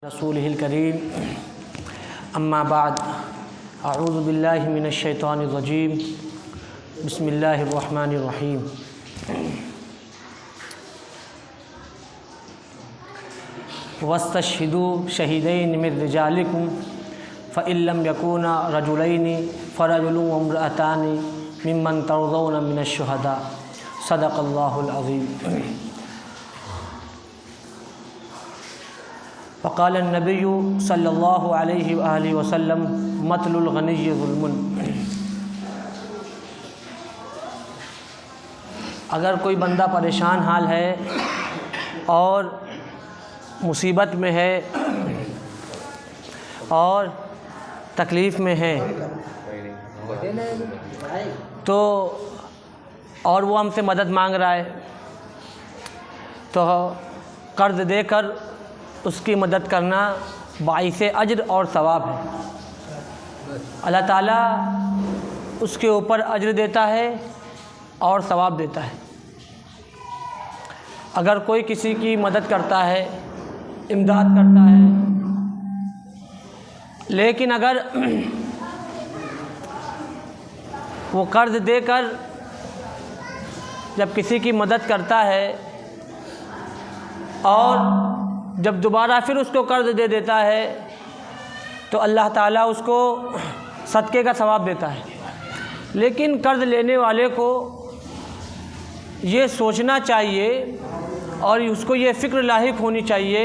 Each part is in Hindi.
रसूलिहिल करीम अम्मा बाद अऊज़ु बिल्लाहि मिनश शैतानिर रजीम बिस्मिल्लाहिर रहमानिर रहीम। वस्तशहिदू शहीदैन मिन रिजालिकुम फ़इल्लम यकूना रजुलैनि फ़रजुलुन व इम्रअतानि मिम्मन तर्ज़ौना मिनश शुहदा। सदक़ल्लाहुल अज़ीम। फ़क़ाल नबिय्यु सल्लल्लाहु अलैहि वसल्लम मतलुल गनिय्यि ज़ुल्मुन। अगर कोई बंदा परेशान हाल है और मुसीबत में है और तकलीफ़ में है तो और वो हमसे मदद मांग रहा है तो कर्ज़ देकर उसकी मदद करना बाइसे अज्र और सवाब है। अल्लाह ताला उसके ऊपर अज्र देता है और सवाब देता है। अगर कोई किसी की मदद करता है, इमदाद करता है, लेकिन अगर वो कर्ज़ देकर जब किसी की मदद करता है और जब दोबारा फिर उसको कर्ज़ दे देता है तो अल्लाह ताला उसको सदक़े का सवाब देता है। लेकिन कर्ज़ लेने वाले को ये सोचना चाहिए और उसको ये फ़िक्र लाहिक होनी चाहिए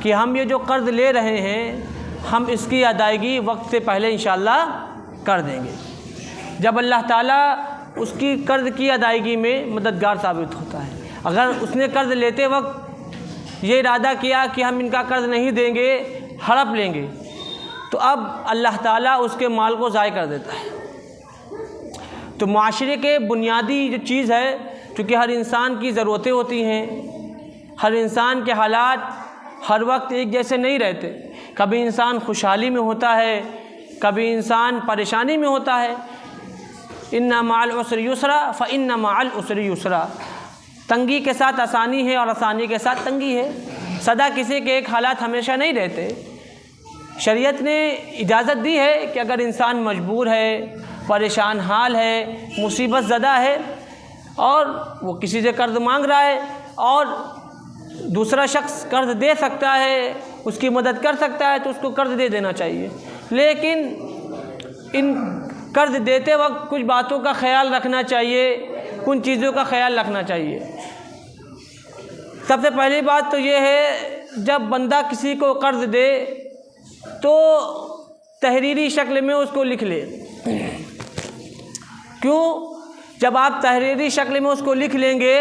कि हम ये जो कर्ज़ ले रहे हैं हम इसकी अदायगी वक्त से पहले इंशाअल्लाह कर देंगे। जब अल्लाह ताला उसकी कर्ज़ की अदायगी में मददगार साबित होता है। अगर उसने कर्ज़ लेते वक्त ये इरादा किया कि हम इनका कर्ज़ नहीं देंगे, हड़प लेंगे, तो अब अल्लाह ताला उसके माल को ज़ाय कर देता है। तो माशरे के बुनियादी जो चीज़ है, क्योंकि हर इंसान की ज़रूरतें होती हैं, हर इंसान के हालात हर वक्त एक जैसे नहीं रहते। कभी इंसान खुशहाली में होता है, कभी इंसान परेशानी में होता है। इन्ना मअल उसरि युसरा फ़इन्ना मअल उसरि युसरा। तंगी के साथ आसानी है और आसानी के साथ तंगी है। सदा किसी के एक हालात हमेशा नहीं रहते। शरीयत ने इजाज़त दी है कि अगर इंसान मजबूर है, परेशान हाल है, मुसीबत ज़दा है और वो किसी से कर्ज़ मांग रहा है और दूसरा शख्स कर्ज़ दे सकता है, उसकी मदद कर सकता है, तो उसको कर्ज़ दे देना चाहिए। लेकिन इन कर्ज़ देते वक्त कुछ बातों का ख्याल रखना चाहिए, कुछ चीज़ों का ख्याल रखना चाहिए। सबसे पहली बात तो ये है, जब बंदा किसी को कर्ज़ दे तो तहरीरी शक्ल में उसको लिख ले। क्यों? जब आप तहरीरी शक्ल में उसको लिख लेंगे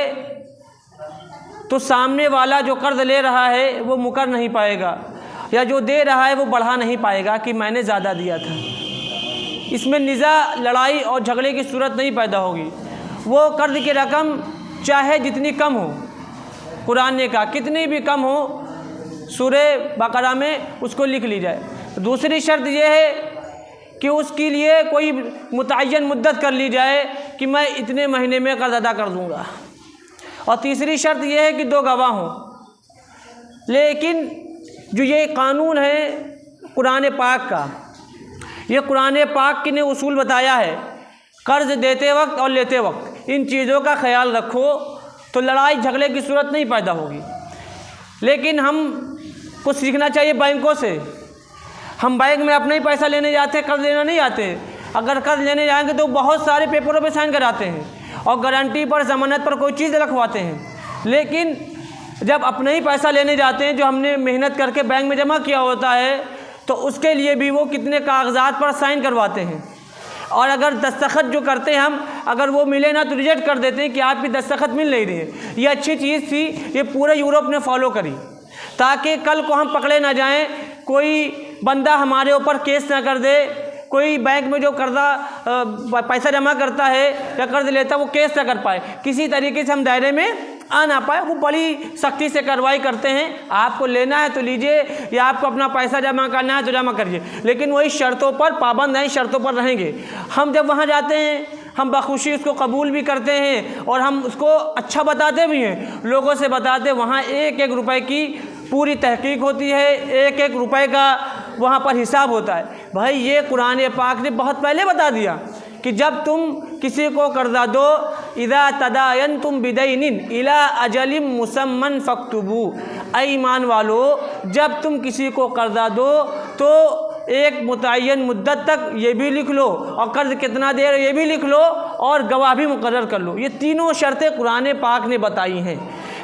तो सामने वाला जो कर्ज़ ले रहा है वो मुकर नहीं पाएगा, या जो दे रहा है वो बढ़ा नहीं पाएगा कि मैंने ज़्यादा दिया था। इसमें निज़ा, लड़ाई और झगड़े की सूरत नहीं पैदा होगी। वो कर्ज़ की रकम चाहे जितनी कम हो, कुरान ने कहा कितनी भी कम हो, सूरे बकरा में उसको लिख ली जाए। दूसरी शर्त यह है कि उसके लिए कोई मुतय्यन मुद्दत कर ली जाए कि मैं इतने महीने में कर्ज़ अदा कर दूँगा। और तीसरी शर्त यह है कि दो गवाह हों। लेकिन जो ये कानून है कुरान पाक का, ये कुरान पाक की ने उसूल बताया है, कर्ज़ देते वक्त और लेते वक्त इन चीज़ों का ख्याल रखो तो लड़ाई झगड़े की सूरत नहीं पैदा होगी। लेकिन हम कुछ सीखना चाहिए बैंकों से। हम बैंक में अपना ही पैसा लेने जाते हैं, कर्ज़ लेना नहीं आते। अगर कर्ज़ लेने जाएंगे तो बहुत सारे पेपरों पे साइन कराते हैं और गारंटी पर, ज़मानत पर कोई चीज़ रखवाते हैं। लेकिन जब अपना ही पैसा लेने जाते हैं जो हमने मेहनत करके बैंक में जमा किया होता है, तो उसके लिए भी वो कितने कागज़ात पर साइन करवाते हैं। और अगर दस्तखत जो करते हैं हम, अगर वो मिले ना तो रिजेक्ट कर देते हैं कि आपकी दस्तखत मिल नहीं रही है। ये अच्छी चीज़ थी, ये पूरे यूरोप ने फॉलो करी ताकि कल को हम पकड़े ना जाएं, कोई बंदा हमारे ऊपर केस ना कर दे, कोई बैंक में जो कर्जा पैसा जमा करता है या कर्ज़ लेता है वो केस ना कर पाए, किसी तरीके से हम दायरे में आ ना पाए। वो बड़ी सख्ती से कार्रवाई करते हैं। आपको लेना है तो लीजिए, या आपको अपना पैसा जमा करना है तो जमा करिए, लेकिन वही शर्तों पर पाबंद हैं, शर्तों पर रहेंगे। हम जब वहाँ जाते हैं हम बखुशी उसको कबूल भी करते हैं और हम उसको अच्छा बताते भी हैं, लोगों से बताते। वहाँ एक एक रुपए की पूरी तहकीक होती है, एक एक रुपए का वहाँ पर हिसाब होता है। भाई ये कुरान पाक ने बहुत पहले बता दिया कि जब तुम किसी को कर्जा दो, इज़ा तदायनतुम बिदैनिन इला अजलिम मुसम्मन फक्तुबू, ऐ ईमान वालो जब तुम किसी को कर्जा दो तो एक मुतय्यन मुद्दत तक ये भी लिख लो और कर्ज कितना देर ये भी लिख लो और गवाह भी मुकर्रर कर लो। ये तीनों शर्तें कुरान पाक ने बताई हैं,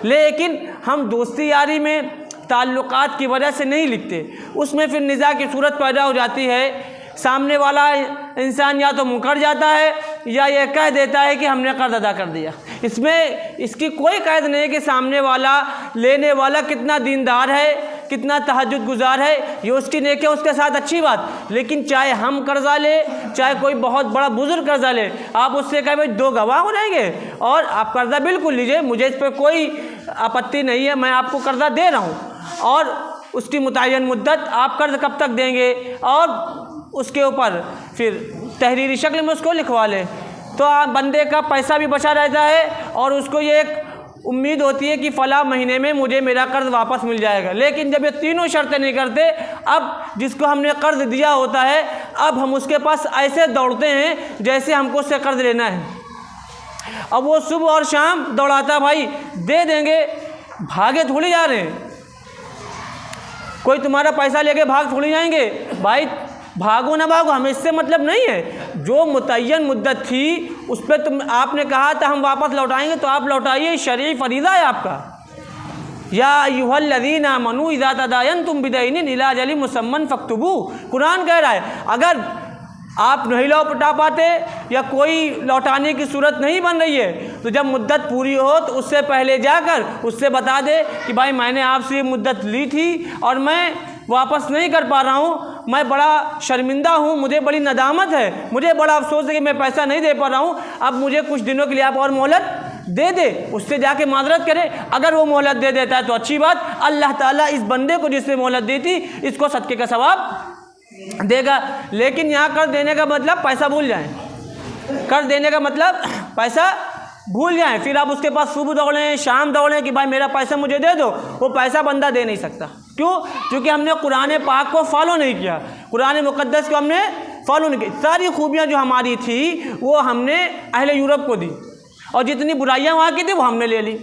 लेकिन हम दोस्ती यारी में ताल्लुकात की वजह से नहीं लिखते, उसमें फिर निज़ा की सूरत पैदा हो जाती है। सामने वाला इंसान या तो मुकर जाता है या ये कह देता है कि हमने कर्ज अदा कर दिया। इसमें इसकी कोई कैद नहीं कि सामने वाला लेने वाला कितना दीनदार है, कितना तहज्जुद गुजार है, ये उसकी नेकी उसके साथ अच्छी बात। लेकिन चाहे हम कर्जा ले, चाहे कोई बहुत बड़ा बुजुर्ग कर्जा ले, आप उससे कहें भाई 2 गवाह हो जाएंगे और आप कर्जा बिल्कुल लीजिए, मुझे इस पर कोई आपत्ति नहीं है, मैं आपको कर्जा दे रहा हूँ और उसकी मुतय्यन मुद्दत, आप कर्ज कब तक देंगे और उसके ऊपर फिर तहरीरी शक्ल में उसको लिखवा ले, तो आप बंदे का पैसा भी बचा रहता है और उसको ये एक उम्मीद होती है कि फ़ला महीने में मुझे मेरा कर्ज़ वापस मिल जाएगा। लेकिन जब ये तीनों शर्तें नहीं करते, अब जिसको हमने कर्ज़ दिया होता है अब हम उसके पास ऐसे दौड़ते हैं जैसे हमको उससे कर्ज़ लेना है। अब वो सुबह और शाम दौड़ाता, भाई दे देंगे, भागे थोड़ी जा रहे हैं, कोई तुम्हारा पैसा लेके भाग थोड़ी जाएंगे। भाई भागो ना भागो, हमें इससे मतलब नहीं है। जो मुतय्यन मुद्दत थी उस पर तुम आपने कहा था हम वापस लौटाएंगे तो आप लौटाइए, शरई फरीज़ा है आपका। या अय्युहल्लज़ीना आमनू इज़ा तदायनतुम बिदैनिन इला अजलिम मुसम्मन फक्तुबू, कुरान कह रहा है अगर आप नहीं लौटा पाते या कोई लौटाने की सूरत नहीं बन रही है तो जब मुद्दत पूरी हो तो उससे पहले जाकर उससे बता दे कि भाई मैंने आपसे ये मुद्दत ली थी और मैं वापस नहीं कर पा रहा हूँ, मैं बड़ा शर्मिंदा हूँ, मुझे बड़ी नदामत है, मुझे बड़ा अफसोस है कि मैं पैसा नहीं दे पा रहा हूँ, अब मुझे कुछ दिनों के लिए आप और मोहलत दे दे। उससे जाके माजरत करे, अगर वो मोहलत दे देता है तो अच्छी बात, अल्लाह ताला इस बंदे को जिससे मोहलत दी थी इसको सदके का सवाब देगा। लेकिन यहाँ कर्ज देने का मतलब पैसा भूल जाएं, कर्ज देने का मतलब पैसा भूल जाएं, फिर आप उसके पास सुबह दौड़ें शाम दौड़ें कि भाई मेरा पैसा मुझे दे दो, वो पैसा बंदा दे नहीं सकता। क्यों? क्योंकि हमने कुरान पाक को फॉलो नहीं किया, कुरान मुक़द्दस को हमने फॉलो नहीं किया। सारी खूबियाँ जो हमारी थी वो हमने अहले यूरोप को दी और जितनी बुराइयाँ वहाँ की थी वो हमने ले ली।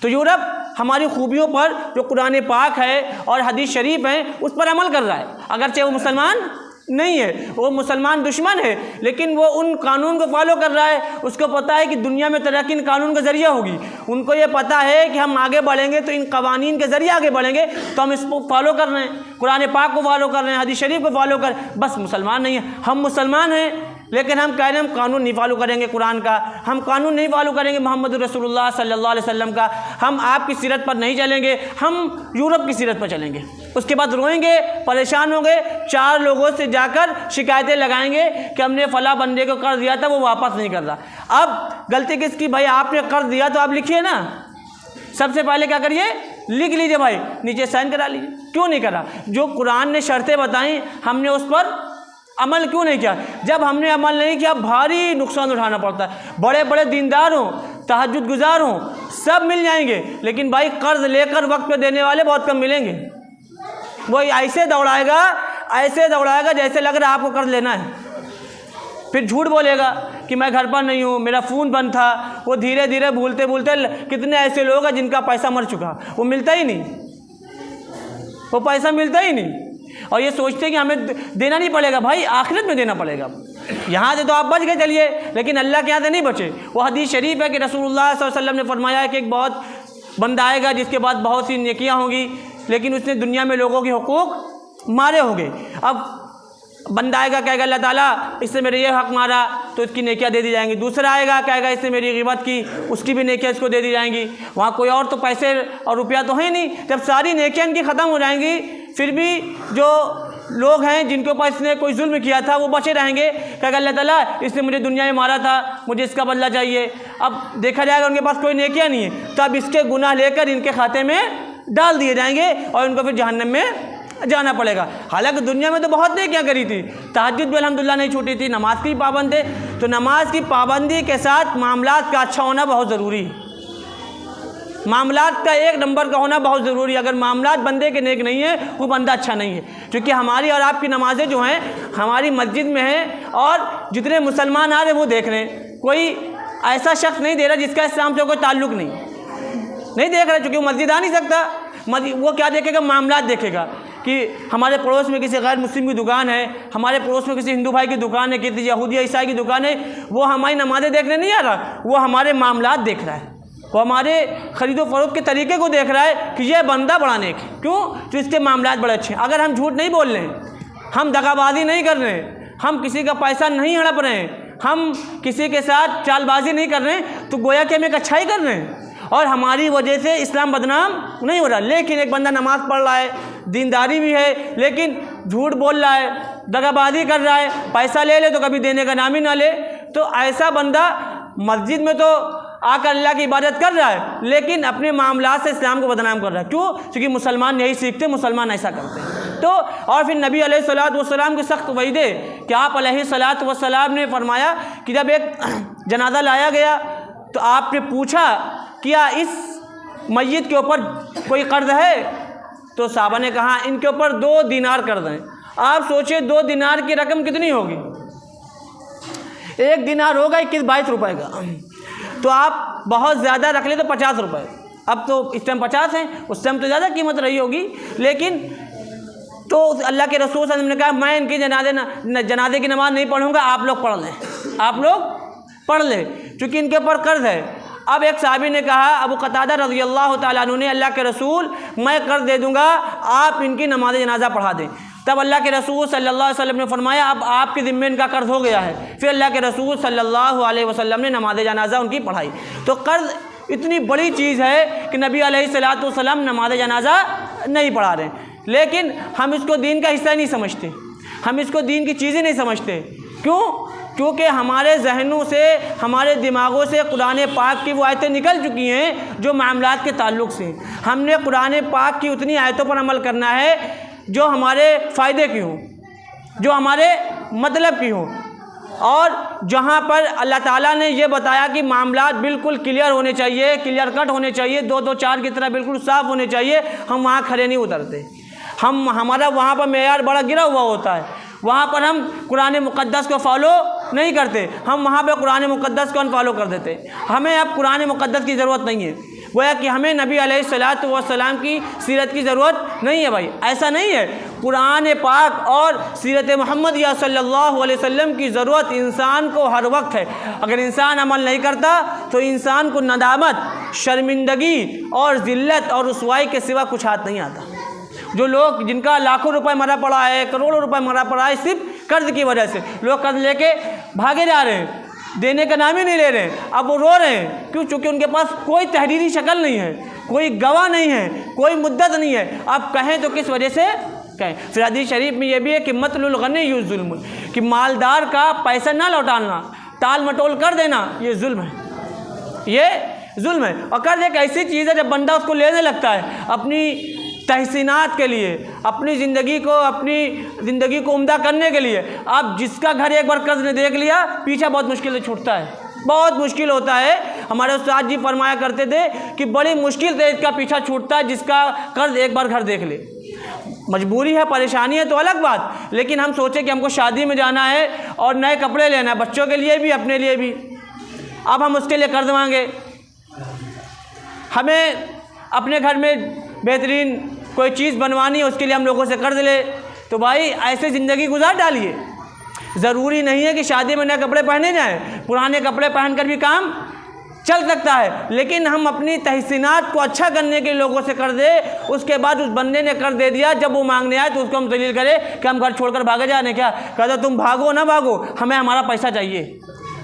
तो यूरोप हमारी खूबियों पर जो कुरान पाक है और हदीस शरीफ है उस पर अमल कर रहा है, अगरचे वो मुसलमान नहीं है, वो मुसलमान दुश्मन है, लेकिन वो उन कानून को फॉलो कर रहा है। उसको पता है कि दुनिया में तरक्की इन कानून के ज़रिए होगी, उनको ये पता है कि हम आगे बढ़ेंगे तो इन कवानीन के ज़रिए आगे बढ़ेंगे, तो हम इसको फॉलो कर रहे हैं, कुरान पाक को फॉलो कर रहे हैं, हदीस शरीफ को फॉलो कर। बस मुसलमान नहीं है, हम मुसलमान हैं लेकिन हम कह रहे हैं हम कानून नहीं फॉलो करेंगे कुरान का, हम कानून नहीं फॉलो करेंगे मोहम्मद रसूलुल्लाह सल्लल्लाहु अलैहि वसल्लम का, हम आपकी सीरत पर नहीं चलेंगे, हम यूरोप की सीरत पर चलेंगे। उसके बाद रोएंगे, परेशान होंगे, 4 लोगों से जाकर शिकायतें लगाएंगे कि हमने फ़ला बंदे को कर्ज दिया था वो वापस नहीं कर रहा। अब गलती किसकी? भाई आपने कर्ज दिया तो आप लिखिए ना, सबसे पहले क्या करिए, लिख लीजिए भाई, नीचे साइन करा लीजिए। क्यों नहीं करा? जो कुरान ने शर्तें बताई हमने उस पर अमल क्यों नहीं किया? जब हमने अमल नहीं किया भारी नुकसान उठाना पड़ता है। बड़े बड़े दीनदार हों, तहज्जुद गुजार हों, सब मिल जाएंगे, लेकिन भाई कर्ज लेकर वक्त पे देने वाले बहुत कम मिलेंगे। वो ऐसे दौड़ाएगा जैसे लग रहा है आपको कर्ज लेना है, फिर झूठ बोलेगा कि मैं घर पर नहीं हूँ, मेरा फ़ोन बंद था। वो धीरे धीरे भूलते भूलते कितने ऐसे लोग हैं जिनका पैसा मर चुका, वो मिलता ही नहीं, वो पैसा मिलता ही नहीं, और ये सोचते कि हमें देना नहीं पड़ेगा। भाई आखिरत में देना पड़ेगा, यहाँ से तो आप बच गए चलिए, लेकिन अल्लाह के यहाँ से नहीं बचे। वो हदीस शरीफ है कि रसूलुल्लाह सल्लल्लाहु अलैहि वसल्लम ने फरमाया है कि एक बहुत बंदा आएगा जिसके बाद बहुत सी नेकियां होंगी, लेकिन उसने दुनिया में लोगों के हुकूक मारे होंगे। अब बंदा आएगा कहेगा अल्लाह ताला इससे मेरे ये हक़ मारा तो इसकी नेकियां दे दी जाएंगी। दूसरा आएगा कहेगा इससे मेरी ग़ीबत की, उसकी भी नेकियां इसको दे दी जाएंगी। वहाँ कोई और तो पैसे और रुपया तो है नहीं। जब सारी नेकियां इनकी ख़त्म हो जाएंगी फिर भी जो लोग हैं जिनके ऊपर इसने कोई जुल्म किया था वो बचे रहेंगे, कहेगा अल्लाह ताला इसने मुझे दुनिया में मारा था, मुझे इसका बदला चाहिए। अब देखा जाएगा उनके पास कोई नेकियां नहीं है, तब इसके गुनाह लेकर इनके खाते में डाल दिए जाएंगे और इनको फिर जहन्नम में जाना पड़ेगा। हालांकि दुनिया में तो बहुत नेकियां करी थी, तहज्जुद भी अल्हम्दुलिल्लाह नहीं छूटी थी, नमाज की पाबंद थे, तो नमाज की पाबंदी के साथ मामलात का अच्छा होना बहुत ज़रूरी है। मामलात का एक नंबर का होना बहुत ज़रूरी है। अगर मामलात बंदे के नेक नहीं है वो बंदा अच्छा नहीं है। क्योंकि हमारी और आपकी नमाज़ें जो हैं हमारी मस्जिद में हैं और जितने मुसलमान आ रहे हैं वो देख रहे हैं। कोई ऐसा शख्स नहीं दे रहा जिसका इस्लाम से कोई ताल्लुक़ नहीं देख रहा, क्योंकि वो मस्जिद आ नहीं सकता। वो क्या देखेगा? मामलात देखेगा कि हमारे पड़ोस में किसी गैर मुस्लिम की दुकान है, हमारे पड़ोस में किसी हिंदू भाई की दुकान है, किसी यहूदी ईसाई की दुकान है। वो हमारी नमाज़ें देखने नहीं आ रहा, वो हमारे मामलात देख रहा है, वो हमारे ख़रीदो फरोख्त के तरीके को देख रहा है कि यह बंदा बड़ा नेक है। क्यों? तो इसके मामलात बड़े अच्छे हैं। अगर हम झूठ नहीं बोल रहे हैं, हम दगाबाजी नहीं कर रहे हैं, हम किसी का पैसा नहीं हड़प रहे हैं, हम किसी के साथ चालबाजी नहीं कर रहे हैं, तो गोया कि हम एक अच्छाई कर रहे हैं और हमारी वजह से इस्लाम बदनाम नहीं हो रहा। लेकिन एक बंदा नमाज़ पढ़ रहा है, दीनदारी भी है, लेकिन झूठ बोल रहा है, दगाबाजी कर रहा है, पैसा ले तो कभी देने का नाम ही ना ले, तो ऐसा बंदा मस्जिद में तो आकर अल्लाह की इबादत कर रहा है लेकिन अपने मामलात से इस्लाम को बदनाम कर रहा है। क्यों? क्योंकि मुसलमान यही सीखते, मुसलमान ऐसा करते हैं। तो और फिर नबी अलैहिस्सलाम की सख्त वईद है कि आप अलैहिस्सलाम ने फरमाया कि जब एक जनाजा लाया गया तो आपने पूछा क्या इस मय्यत के ऊपर कोई कर्ज है? तो साहबा ने कहा इनके ऊपर 2 दिनार कर्ज हैं। आप सोचिए 2 दिनार की रकम कितनी होगी? 1 दिनार होगा 21-22 रुपए का, तो आप बहुत ज़्यादा रख ले तो 50 रुपये। अब तो इस टाइम 50 हैं, उस टाइम तो ज़्यादा कीमत रही होगी। लेकिन तो अल्लाह के रसूल सल्लल्लाहु अलैहि वसल्लम ने कहा मैं इनकी जनाजे की नमाज़ नहीं पढ़ूँगा, आप लोग पढ़ लें, आप लोग पढ़ लें, क्योंकि इनके ऊपर कर्ज है। अब एक साहबी ने कहा, अबू कतादा रज़ियल्लाहु ताला अन्हु ने, अल्लाह के रसूल मैं कर्ज दे दूँगा, आप इनकी नमाज जनाजा पढ़ा दें। तब अल्लाह के रसूल सल्लल्लाहु अलैहि वसल्लम ने फरमाया अब आपके ज़िम्मे इनका कर्ज हो गया है। फिर अल्लाह के रसूल सल्लल्लाहु अलैहि वसल्लम ने नमाज जनाजा उनकी पढ़ाई। तो कर्ज इतनी बड़ी चीज़ है कि नबी अलैहिस्सलातु वस्सलाम नमाज जनाजा नहीं पढ़ा रहे, लेकिन हम इसको दीन का हिस्सा नहीं समझते, हम इसको दीन की चीज़ ही नहीं समझते। क्यों? क्योंकि हमारे जहनों से, हमारे दिमागों से कुरान पाक की वो आयतें निकल चुकी हैं जो मामलात के ताल्लुक़ से। हमने कुरान पाक की उतनी आयतों पर अमल करना है जो हमारे फ़ायदे की हों, जो हमारे मतलब की हों, और जहाँ पर अल्लाह ताला ने ये बताया कि मामलात बिल्कुल क्लियर होने चाहिए, क्लियर कट होने चाहिए, 2-2-4 की तरह बिल्कुल साफ़ होने चाहिए, हम वहाँ खड़े नहीं उतरते। हमारा वहाँ पर मेयार बड़ा गिरा हुआ होता है, वहाँ पर हम कुरान मुक़द्दस को फॉलो नहीं करते, हम वहाँ पर कुरान मुक़द्दस को अनफॉलो कर देते। हमें अब कुरान मुक़द्दस की ज़रूरत नहीं है, गोया कि हमें नबी अलैहिस्सलातु वस्सलाम की सीरत की ज़रूरत नहीं है। भाई ऐसा नहीं है, कुरान पाक और सीरत मोहम्मद या सल्लल्लाहु अलैहि वसल्लम की ज़रूरत इंसान को हर वक्त है। अगर इंसान अमल नहीं करता तो इंसान को नदामत, शर्मिंदगी और ज़िल्लत और रुसवाई के सिवा कुछ हाथ नहीं आता। जो लोग जिनका लाखों रुपए मरा पड़ा है, करोड़ों रुपए मरा पड़ा है, सिर्फ कर्ज की वजह से, लोग कर्ज लेके भागे जा रहे हैं, देने का नाम ही नहीं ले रहे हैं। अब वो रो रहे हैं, क्यों? चूँकि उनके पास कोई तहरीरी शक्ल नहीं है, कोई गवाह नहीं है, कोई मुद्दत नहीं है। अब कहें तो किस वजह से कहें? फिर हदीस शरीफ में ये भी है कि मतलुल गनी युज़्ज़ुल्म, कि मालदार का पैसा ना लौटाना, टाल मटोल कर देना, ये जुल्म है, ये जुल्म है। और कर्ज एक ऐसी चीज़ है जब बंदा उसको लेने लगता है अपनी तहसीनात के लिए, अपनी ज़िंदगी को उम्दा करने के लिए। अब जिसका घर एक बार कर्ज ने देख लिया, पीछा बहुत मुश्किल से छूटता है, बहुत मुश्किल होता है। हमारे उस्ताद जी फरमाया करते थे कि बड़ी मुश्किल से इसका पीछा छूटता है जिसका कर्ज एक बार घर देख ले। मजबूरी है, परेशानी है तो अलग बात, लेकिन हम सोचे कि हमको शादी में जाना है और नए कपड़े लेना है, बच्चों के लिए भी, अपने लिए भी। अब हम उसके लिए कर्ज मांगे, हमें अपने घर में बेहतरीन कोई चीज़ बनवानी है, उसके लिए हम लोगों से कर्ज ले। तो भाई ऐसे ज़िंदगी गुजार डालिए। ज़रूरी नहीं है कि शादी में नए कपड़े पहने जाएं, पुराने कपड़े पहनकर भी काम चल सकता है, लेकिन हम अपनी तहसीनात को अच्छा करने के लोगों से कर्ज दे। उसके बाद उस बंदे ने कर्ज दे दिया, जब वो मांगने आए तो उसको हम दलील करें कि हम घर छोड़कर भागे जाने, क्या कहते तुम भागो ना भागो, हमें हमारा पैसा चाहिए,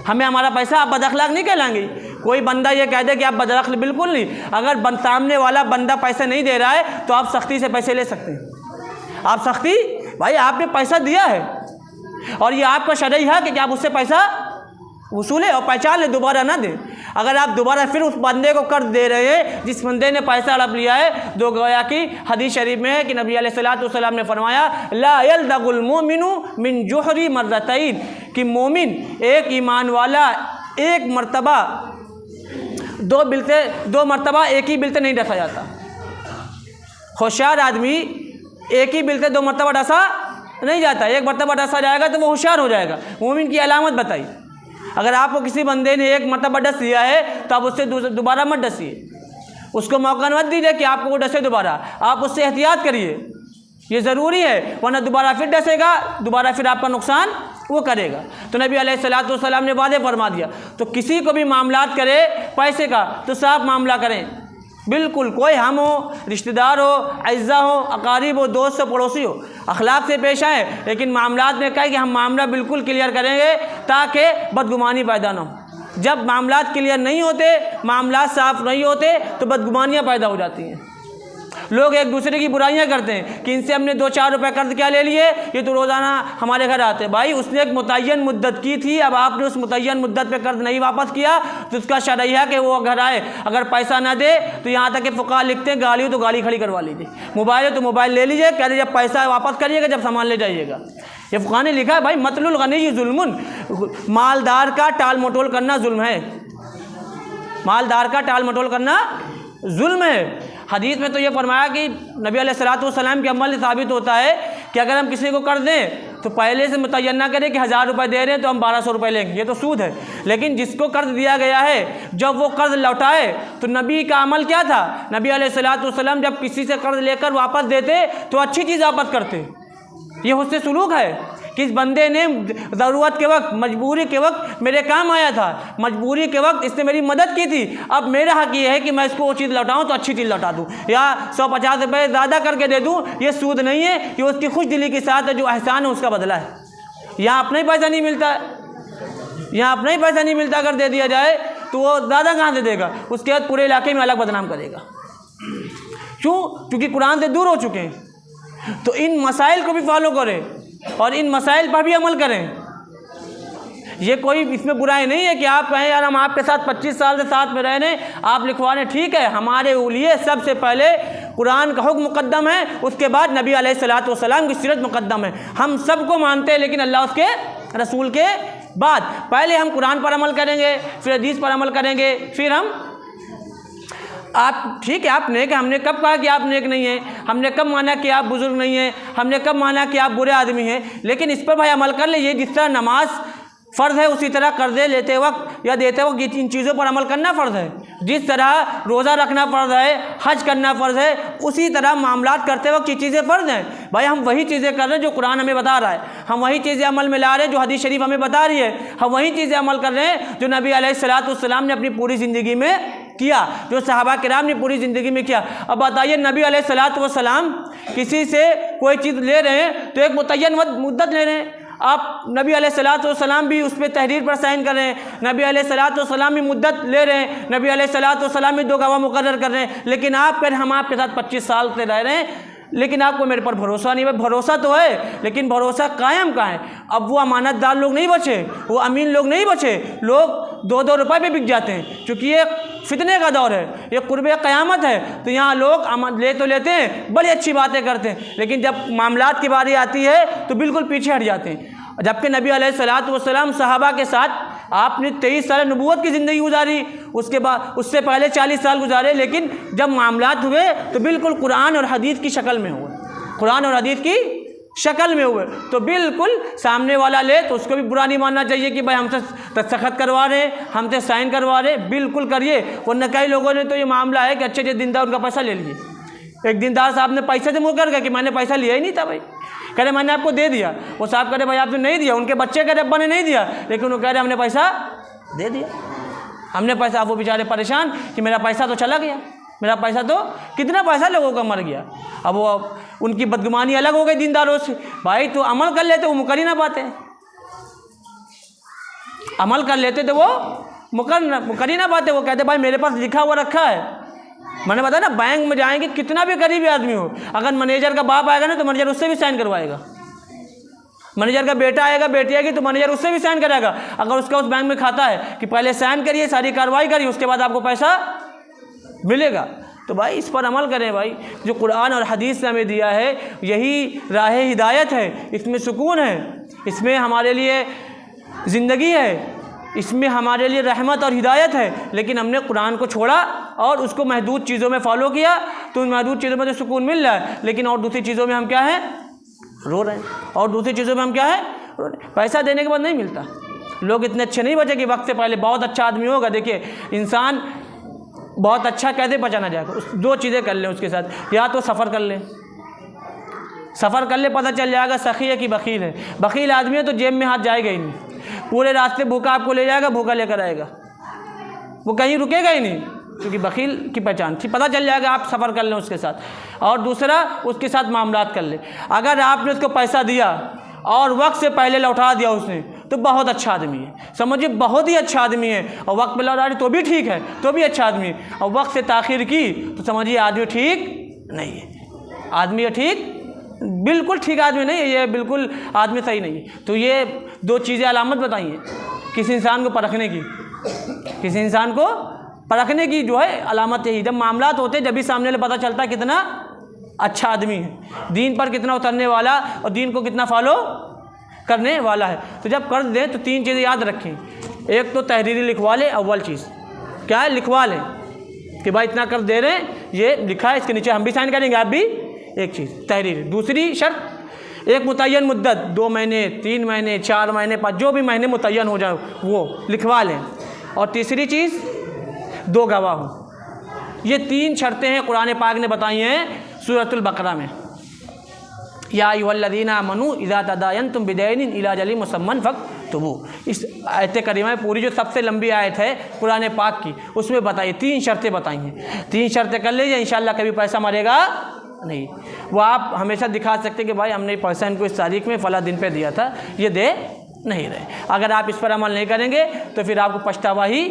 हमें हमारा पैसा। आप बदअखलाक नहीं कहलाएंगे। कोई बंदा ये कह दे कि आप बदअखलाक, बिल्कुल नहीं। अगर सामने वाला बंदा पैसा नहीं दे रहा है तो आप सख्ती से पैसे ले सकते हैं। आप सख्ती, भाई आपने पैसा दिया है और ये आपका शरई है कि आप उससे पैसा वसूले और पहचान ले, दोबारा ना दे। अगर आप दोबारा फिर उस बंदे को कर्ज दे रहे हैं जिस बंदे ने पैसा हड़प लिया है, दो गोया की हदीस शरीफ में है कि नबी अलैहिस्सलातु वस्सलाम ने फरमाया ला यल्दगुल मोमिनु मिन जुहरी मर्रतैन, कि मोमिन एक ईमान वाला एक मर्तबा दो मरतबा एक ही बिल से नहीं डसा जाता। होशियार आदमी एक ही बिल से 2 मरतबा डसा नहीं जाता। एक मरतबा डसा जाएगा तो वो होशियार हो जाएगा। मोमिन की अलामत बताई, अगर आपको किसी बंदे ने एक मरतबा डस दिया है तो आप उससे दोबारा मत डसिए, उसको मौका मत दीजिए कि आपको वो डसे दोबारा, आप उससे एहतियात करिए, ये ज़रूरी है, वरना दोबारा फिर डसेगा, दोबारा फिर आपका नुकसान वो करेगा। तो नबी अलैहिस्सलातु वस्सलाम ने वादे फरमा दिया। तो किसी को भी मामलात करे पैसे का तो साफ मामला करें, बिल्कुल, कोई हम हो, रिश्तेदार हो, अज़्ज़ा हो, अकारीब हो, दोस्त हो, पड़ोसी हो, अखलाक से पेश आए, लेकिन मामलात में कहे कि हम मामला बिल्कुल क्लियर करेंगे ताकि बदगुमानी पैदा ना हो। जब मामलात क्लियर नहीं होते, मामलात साफ नहीं होते तो बदगुमानियाँ पैदा हो जाती हैं। लोग एक दूसरे की बुराइयां करते हैं कि इनसे हमने 2-4 रुपए कर्ज क्या ले लिए, ये तो रोज़ाना हमारे घर आते हैं। भाई उसने एक मुतय्यन मुद्दत की थी, अब आपने उस मुतय्यन मुद्दत पे कर्ज नहीं वापस किया तो उसका शरइया कि वो घर आए, अगर पैसा ना दे तो यहाँ तक कि फ़ुक़हा लिखते हैं गाली हो तो गाली खड़ी करवा लीजिए, मोबाइल है तो मोबाइल ले लीजिए, कह लीजिए पैसा वापस करिएगा जब सामान ले जाइएगा। ये फ़ुक़हा ने लिखा है भाई, मतलुल गनी जुल्मुन, मालदार का टाल मटोल करना जुल्म है, मालदार का टाल मटोल करना जुल्म है। हदीस में तो ये फरमाया कि नबी अलैहिस्सलातु वस्सलाम के अमल से साबित होता है कि अगर हम किसी को कर्ज दें तो पहले से मुतय्यन ना करें कि 1000 रुपये दे रहे हैं तो हम 1200 रुपये लेंगे, ये तो सूद है। लेकिन जिसको कर्ज दिया गया है जब वो कर्ज लौटाए तो नबी का अमल क्या था, नबी अलैहिस्सलातु वस्सलाम जब किसी से कर्ज लेकर वापस देते तो अच्छी चीज़ वापस करते। ये हुस्न सुलूक है कि इस बंदे ने ज़रूरत के वक्त, मजबूरी के वक्त मेरे काम आया था, मजबूरी के वक्त इसने मेरी मदद की थी, अब मेरा हक़ ये है कि मैं इसको वो चीज़ लौटाऊँ तो अच्छी चीज़ लौटा दूँ या 150 रुपये ज़्यादा करके दे दूँ। ये सूद नहीं है, ये उसकी खुश दिली के साथ जो एहसान है उसका बदला है। यहाँ अपना ही पैसा नहीं मिलता है, यहाँ अपना ही पैसा नहीं मिलता, अगर दे दिया जाए तो वो ज़्यादा कहाँ से देगा, उसके बाद पूरे इलाके में अलग बदनाम करेगा। क्यों? क्योंकि कुरान से दूर हो चुके हैं। तो इन मसाइल को भी फॉलो करें और इन मसाइल पर भी अमल करें। ये कोई इसमें बुराई नहीं है कि आप कहें यार हम आपके साथ 25 साल से साथ में रह रहे हैं, आप लिखवा रहे, ठीक है, हमारे लिए सबसे पहले कुरान का हुक्म मुकद्दम है, उसके बाद नबी अलैहिस्सलातु वस्सलाम की सीरत मुकद्दम है। हम सबको मानते हैं लेकिन अल्लाह उसके रसूल के बाद पहले हम कुरान पर अमल करेंगे, फिर हदीस पर अमल करेंगे, फिर हम आप ठीक है आप नेक है, हमने कब कहा कि आप नेक नहीं हैं, हमने कब माना कि आप बुजुर्ग नहीं हैं, हमने कब माना कि आप बुरे आदमी हैं, लेकिन इस पर भाई अमल कर लीजिए। जिस तरह नमाज फ़र्ज़ है उसी तरह कर्ज़े लेते वक्त या देते वक्त इन चीज़ों पर अमल करना फ़र्ज़ है। जिस तरह रोज़ा रखना फ़र्ज़ है, हज करना फ़र्ज़ है, उसी तरह मामलात करते वक्त ये चीज़ें फ़र्ज़ हैं। भाई हम वही चीज़ें कर रहे हैं जो कुरान हमें बता रहा है, हम वही चीज़ें अमल में ला रहे हैं जो हदीस शरीफ हमें बता रही है, हम वही चीज़ें अमल कर रहे हैं जो नबी अलैहिस्सलातु वस्सलाम ने अपनी पूरी ज़िंदगी में किया, जो सहाबा किराम ने पूरी ज़िंदगी में किया। अब बताइए नबी अलैहिस्सलातु वस्सलाम किसी से कोई चीज़ ले रहे हैं तो एक मुतय्यन मुद्दत ले रहे हैं, आप नबी अलैहिस्सलातु वस्सलाम भी उस पर तहरीर पर साइन कर रहे हैं, नबी अलैहिस्सलातु वस्सलाम भी मुद्दत ले रहे हैं, नबी अलैहिस्सलातु वस्सलाम भी 2 गवाह मुकर्रर कर रहे हैं, लेकिन आप कह रहे हम आपके साथ 25 साल से रह रहे हैं लेकिन आपको मेरे पर भरोसा नहीं है। भरोसा तो है लेकिन भरोसा कायम कहाँ है? अब वो अमानतदार लोग नहीं बचे, वो अमीन लोग नहीं बचे, लोग 2-2 रुपये पे बिक जाते हैं, क्योंकि ये फितने का दौर है, ये कुर्बे क़यामत है। तो यहाँ लोग ले तो लेते हैं, बड़ी अच्छी बातें करते हैं, लेकिन जब मामलात की बारी आती है तो बिल्कुल पीछे हट जाते हैं। जबकि नबी अलैहिस्सलातु वस्सलाम सहाबा के साथ आपने 23 साल नबूवत की ज़िंदगी गुजारी, उसके बाद उससे पहले 40 साल गुजारे, लेकिन जब मामलात हुए तो बिल्कुल कुरान और हदीस की शक्ल में हुए, कुरान और हदीस की शक्ल में हुए। तो बिल्कुल सामने वाला ले तो उसको भी बुरा नहीं मानना चाहिए कि भाई हमसे दस्तखत करवा रहे हैं, हमसे साइन करवा रहे हैं, बिल्कुल करिए। वरना कई लोगों ने तो ये मामला है कि अच्छे दिनदार उनका पैसा ले लिए, एक दिनदार साहब ने पैसे से मुकर गया कि मैंने पैसा लिया ही नहीं था, भाई कह रहे मैंने आपको दे दिया, वो साहब कह रहे भाई आपने नहीं दिया, उनके बच्चे कह रहे अब्बा ने नहीं दिया, लेकिन वो कह रहे हमने पैसा दे दिया, हमने पैसा। अब वो बेचारे परेशान कि मेरा पैसा तो चला गया, मेरा पैसा तो कितना पैसा लोगों का मर गया। अब वो उनकी बदगुमानी अलग हो गई दीनदारों से। भाई तो अमल कर लेते वो मुकर ही ना पाते, अमल कर लेते तो वो मुकर ही ना पाते। वो कहते भाई मेरे पास लिखा हुआ रखा है, मैंने बताया ना बैंक में जाएंगे कितना भी करीबी आदमी हो, अगर मैनेजर का बाप आएगा ना तो मैनेजर उससे भी साइन करवाएगा, मैनेजर का बेटा आएगा बेटी आएगी तो मैनेजर उससे भी साइन कराएगा, अगर उसका उस बैंक में खाता है कि पहले साइन करिए, सारी कार्रवाई करिए, उसके बाद आपको पैसा मिलेगा। तो भाई इस पर अमल करें। भाई जो कुरान और हदीस ने हमें दिया है यही राह हिदायत है, इसमें सुकून है, इसमें हमारे लिए ज़िंदगी है, इसमें हमारे लिए रहमत और हिदायत है, लेकिन हमने कुरान को छोड़ा और उसको महदूद चीज़ों में फॉलो किया, तो उन महदूद चीज़ों में तो सुकून मिल रहा है, लेकिन और दूसरी चीज़ों में हम क्या हैं, रो रहे हैं। और दूसरी चीज़ों में हम क्या है, रो रहे हैं। पैसा देने के बाद नहीं मिलता। लोग इतने अच्छे नहीं बचे कि वक्त से पहले बहुत अच्छा आदमी होगा। देखिए, इंसान बहुत अच्छा कैसे बचाना जाएगा, दो चीज़ें कर लें उसके साथ, या तो सफ़र कर लें, सफ़र कर ले, पता चल जाएगा सखी है कि बकील है। बकील आदमी है तो जेब में हाथ जाएगा ही नहीं, पूरे रास्ते भूखा आपको ले जाएगा, भूखा लेकर आएगा, वो कहीं रुकेगा ही नहीं, क्योंकि बकील की पहचान थी। पता चल जाएगा, आप सफ़र कर लें उसके साथ। और दूसरा, उसके साथ मामलात कर ले। अगर आपने उसको पैसा दिया और वक्त से पहले लौटा दिया उसने, तो बहुत अच्छा आदमी है, समझिए बहुत ही अच्छा आदमी है। और वक्त पे लौटा दी तो भी ठीक है, तो भी अच्छा आदमी है। और वक्त से ताख़ीर की तो समझिए आदमी ठीक नहीं है, आदमी ठीक, बिल्कुल ठीक आदमी नहीं है, ये बिल्कुल आदमी सही नहीं है। तो ये दो चीज़ें अलामत बताइए किसी इंसान को परखने की, किसी इंसान को परखने की जो है अलामत यही, जब मामलात होते जब भी सामने पता चलता है कितना अच्छा आदमी है, दीन पर कितना उतरने वाला और दीन को कितना फॉलो करने वाला है। तो जब कर दें तो तीन चीज़ें याद रखें। एक तो तहरीरी लिखवा लें, अव्वल चीज़ क्या है, लिखवा लें कि भाई इतना कर दे रहे हैं, ये लिखा है, इसके नीचे हम भी साइन करेंगे, आप भी, एक चीज़ तहरीर। दूसरी शर्त, एक मुतय्यन मुद्दत, 2 महीने 3 महीने 4 महीने 5, जो भी महीने मुतय्यन हो जाए वो लिखवा लें। और तीसरी चीज़, 2 गवाह हों। ये 3 शर्तें हैं कुरान पाक ने बताई हैं सूरतुल बकरा में। या अय्युहल्लज़ीना आमनू इज़ा तदायनतुम बिदैनिन इला अजलिन मुसम्मन फक्तुबू। इस आयत करीमा में पूरी जो सबसे लंबी आयत है कुरान पाक की, उसमें बताइए 3 शर्तें बताई हैं। 3 शर्तें कर लीजिए, इंशाअल्लाह कभी पैसा मरेगा नहीं। वो आप हमेशा दिखा सकते हैं कि भाई हमने पैसा इनको इस तारीख में फ़ला दिन पे दिया था, ये दे नहीं रहे। अगर आप इस पर अमल नहीं करेंगे तो फिर आपको पछतावा ही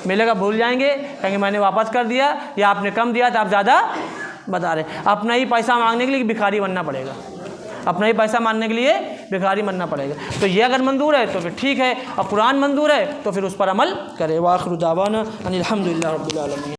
मिलेगा, भूल जाएंगे, कहेंगे मैंने वापस कर दिया, या आपने कम दिया था आप ज़्यादा बता रहे। अपना ही पैसा मांगने के लिए भिखारी बनना पड़ेगा, अपना ही पैसा मांगने के लिए भिखारी बनना पड़ेगा। तो ये अगर मंजूर है तो फिर ठीक है, और कुरान मंजूर है तो फिर उस पर अमल करें। वाखिरु दावाना अनिल हम्दुलिल्लाहि रब्बिल आलमीन।